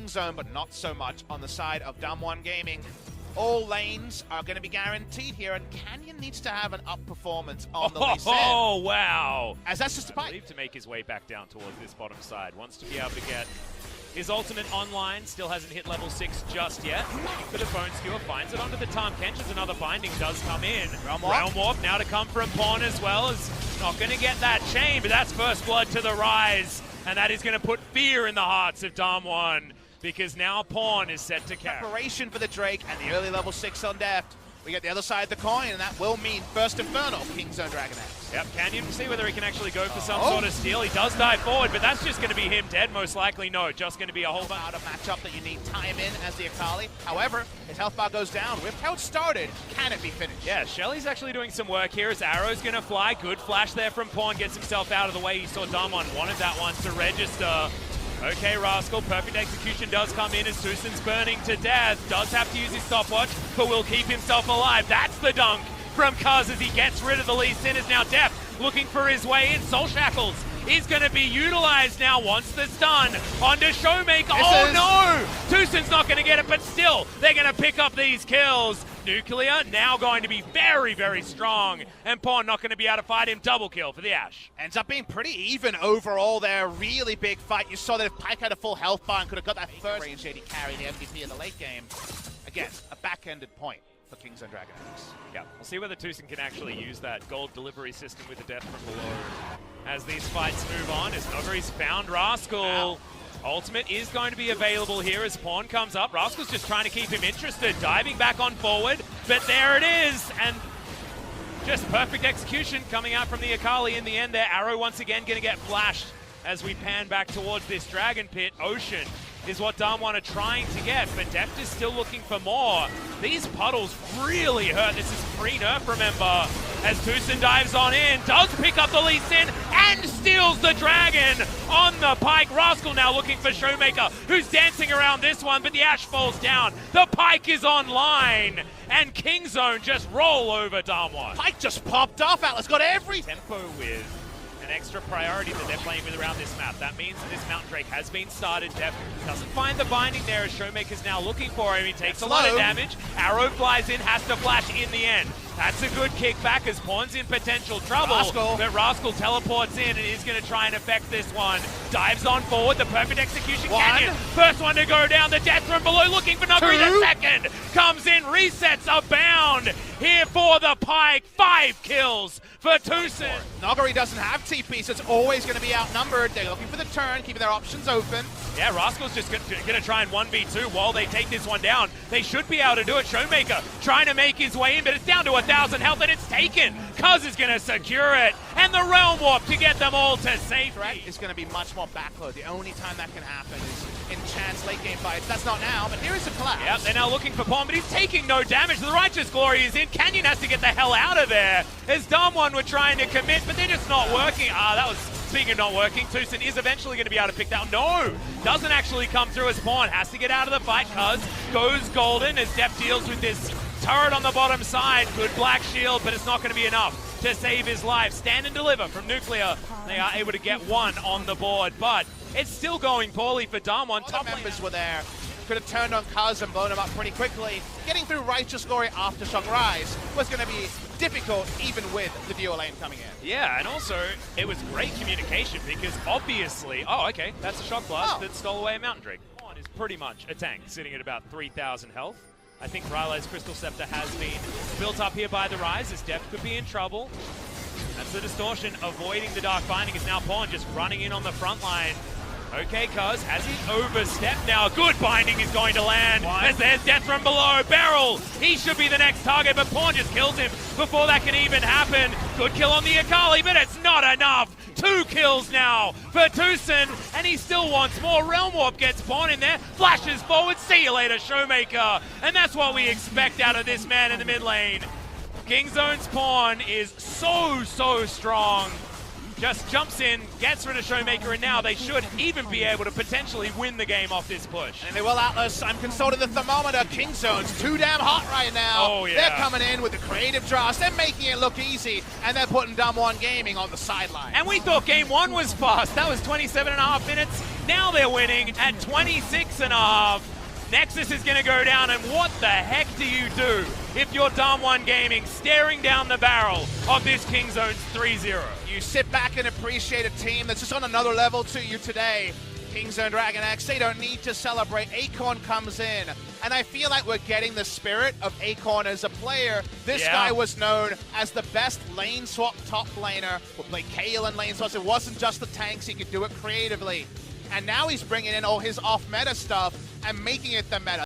Zone, but not so much on the side of Damwon Gaming. All lanes are going to be guaranteed here, and Canyon needs to have an up performance on the Lee Sin. Oh, wow. As that's just a I pipe. believe to make his way back down towards this bottom side. Wants to be able to get his ultimate online. Still hasn't hit level 6 just yet. Bit of Bone Skewer, finds it onto the Tahm Kench as another binding does come in. Realm Warp now to come from Pawn as well. Is not going to get that chain, but that's first blood to the Rise. And that is going to put fear in the hearts of Damwon, because now Pawn is set to carry. Preparation for the Drake and the early level 6 on Deft. We get the other side of the coin, and that will mean first Inferno, King's Zone Dragon Axe. Yep, Canyon, see whether he can actually go for some sort of steal. He does dive forward, but that's just going to be him dead, most likely. No, just going to be a whole bunch. Out of matchup that you need time in as the Akali. However, his health bar goes down. With how it started, can it be finished? Yeah, Shelly's actually doing some work here. His arrow's going to fly. Good flash there from Pawn. Gets himself out of the way. He saw Damwon wanted that one to register. Okay, Rascal, perfect execution does come in as Susan's burning to death. Does have to use his stopwatch, but will keep himself alive. That's the dunk from Cuz as he gets rid of the Lee Sin. Is now Deft looking for his way in. Soul Shackles is going to be utilized now once the stun onto Showmaker. No! Tucson's not going to get it, but still, they're going to pick up these kills. Nuclear now going to be very, very strong, and Pawn not going to be able to fight him. Double kill for the Ashe. Ends up being pretty even overall there. Really big fight. You saw that if Pyke had a full health bar and could have got that first range AD carry the MVP in the late game. Again, a back-ended point for King's Zone Dragon Axe. Yeah, we'll see whether Tucson can actually use that gold delivery system with the death from below as these fights move on. As Nogari's found Rascal. Ow. Ultimate is going to be available here as Pawn comes up. Rascal's just trying to keep him interested, diving back on forward, but there it is, and just perfect execution coming out from the Akali in the end there. Arrow once again going to get flashed as we pan back towards this Dragon Pit. Ocean is what Damwon are trying to get, but Deft is still looking for more. These puddles really hurt. This is pre-nerf, remember, as Tucson dives on in, does pick up the Lee Sin, and steals the Dragon on the Pyke. Rascal now looking for Showmaker, who's dancing around this one, but the Ashe falls down. The Pyke is online, and King's Zone just roll over Damwon. Pyke just popped off. Atlas got every Tempo with an extra priority that they're playing with around this map. That means that this Mountain Drake has been started. Deft doesn't find the binding there as Showmaker's now looking for him. He takes a lot of damage. Arrow flies in, has to flash in the end. That's a good kickback as Pawn's in potential trouble. But Rascal teleports in and is going to try and affect this one. Dives on forward, the perfect execution. Canyon, first one to go down. The death from below looking for Nogari. The second comes in, resets a bound here for the Pyke. 5 kills for Tucson. Nogari doesn't have TP, so it's always going to be outnumbered. They're looking for the turn, keeping their options open. Yeah, Rascal's just going to try and 1v2 while they take this one down. They should be able to do it. Showmaker trying to make his way in, but it's down to 1,000 health, and it's taken. Cuz is going to secure it, and the Realm Warp to get them all to safety. It's going to be much more backload. The only time that can happen is in chance late game fights. That's not now, but here is a collapse. Yep, they're now looking for Pawn, but he's taking no damage. The Righteous Glory is in. Canyon has to get the hell out of there as Damwon were trying to commit, but they're just not working. That was, speaking of not working, Tucson is eventually going to be able to pick that. No, doesn't actually come through as Pawn. Has to get out of the fight. Cuz goes golden as Deft deals with this turret on the bottom side. Good black shield, but it's not going to be enough to save his life. Stand and deliver from Nuclear. They are able to get one on the board, but it's still going poorly for Damwon. Top members were there. Could have turned on Cuz and blown him up pretty quickly. Getting through Righteous Glory after Shock Rise was going to be difficult even with the dual lane coming in. Yeah, and also it was great communication because obviously, okay, that's a Shock Blast that stole away a Mountain Drake. Pawn is pretty much a tank, sitting at about 3,000 health. I think Ryleigh's Crystal Scepter has been built up here by the Rise as Deft could be in trouble. That's the distortion. Avoiding the Dark Binding is now Pawn just running in on the front line. Okay, Cuz, has he overstepped now? Good binding is going to land as there's death from below. Beryl, he should be the next target, but Pawn just kills him before that can even happen. Good kill on the Akali, but it's not enough. 2 kills now for Tucson, and he still wants more. Realm Warp gets Pawn in there, flashes forward, see you later, Showmaker. And that's what we expect out of this man in the mid lane. King's Zone's Pawn is so strong. Just jumps in, gets rid of Showmaker, and now they should even be able to potentially win the game off this push. And they will, Atlas. I'm consulting the thermometer. King's Zone's too damn hot right now. Oh, yeah. They're coming in with the creative draws. They're making it look easy, and they're putting Damwon Gaming on the sideline. And we thought game 1 was fast. That was 27.5 minutes. Now they're winning at 26.5. Nexus is going to go down, and what the heck do you do if you're Dam1 Gaming staring down the barrel of this Kingzone's 3-0? You sit back and appreciate a team that's just on another level to you today. Kingzone Dragon X, they don't need to celebrate. Acorn comes in, and I feel like we're getting the spirit of Acorn as a player. This guy was known as the best lane swap top laner. Would play Kayle and lane swaps. It wasn't just the tanks, he could do it creatively. And now he's bringing in all his off-meta stuff and making it the meta.